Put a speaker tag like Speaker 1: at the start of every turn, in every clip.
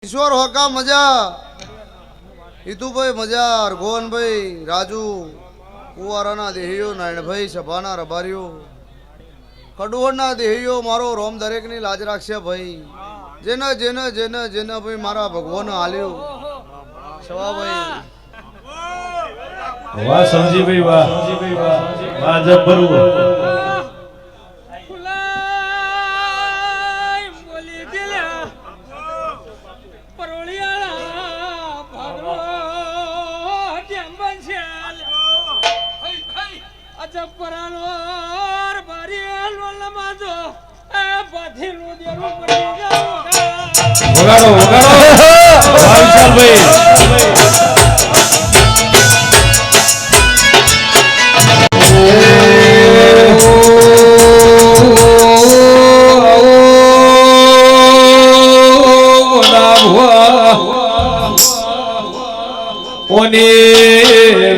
Speaker 1: ईश्वर होका मजा ईतू भाई मजा गोवन भाई राजू कुवाराना देहियो नारायण भाई सभाना रबारियो खडुवड़ना देहियो मारो रोम दरेक नी लाज राखशे भाई जेना जेना जेना जेना भाई मारा भगवान आल्यो सवा भाई
Speaker 2: वाह समझी भाई वाह वाह जब्बरू वगाड़ो वगाड़ो विशाल भाई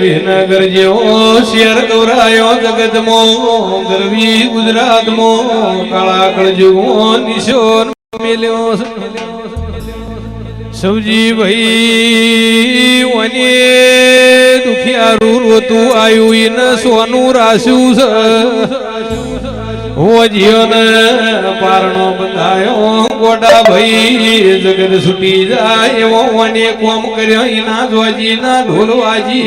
Speaker 2: विनगर जो शेर गौरायो जगत मो गरवी गुजरात मो कालाकड़ जुगो निशोन मिलो सब्जी भाई वने दुखिया रू तू आयु इन सोनू राशु वो जीवन पारणो बंधायो गोडा भाई जगत छुटी जाए वो वने कोम कर्यो इना जोजी ना ढोलवाजी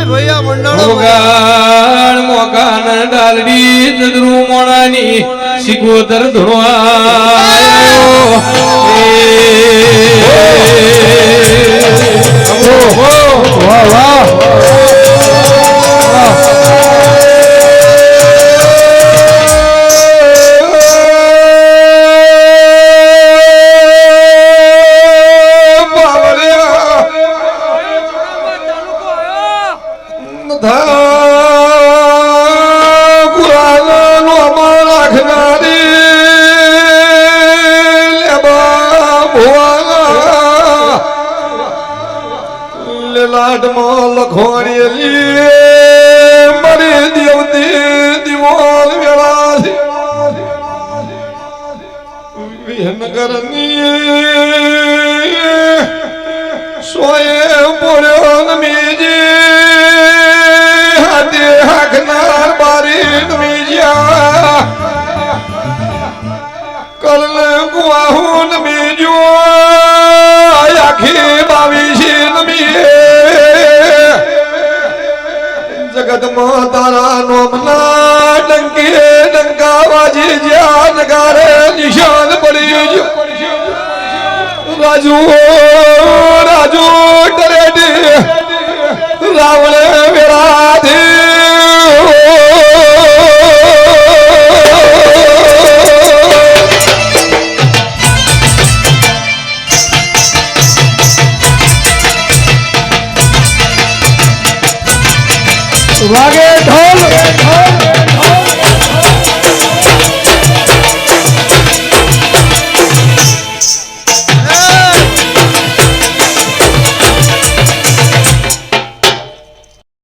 Speaker 1: भैया मंडल
Speaker 2: मोगान मोगान डालडी जदरू मोणानी सिकोतर धुणवायो वाह वाह लाड मोल खोणी मरी देवती दिवाल वेला विहन करनी सोये बोलो नमीजी हाथी हकनार बारी नमीजिया कल गुआहू नमीजो आखी बावीशी नमीए जगत मातारा नोमना डंके डंका बाजी जान गारे निशान पड़ी राजू राजू डरेडी रावण विराधी वागे ढोल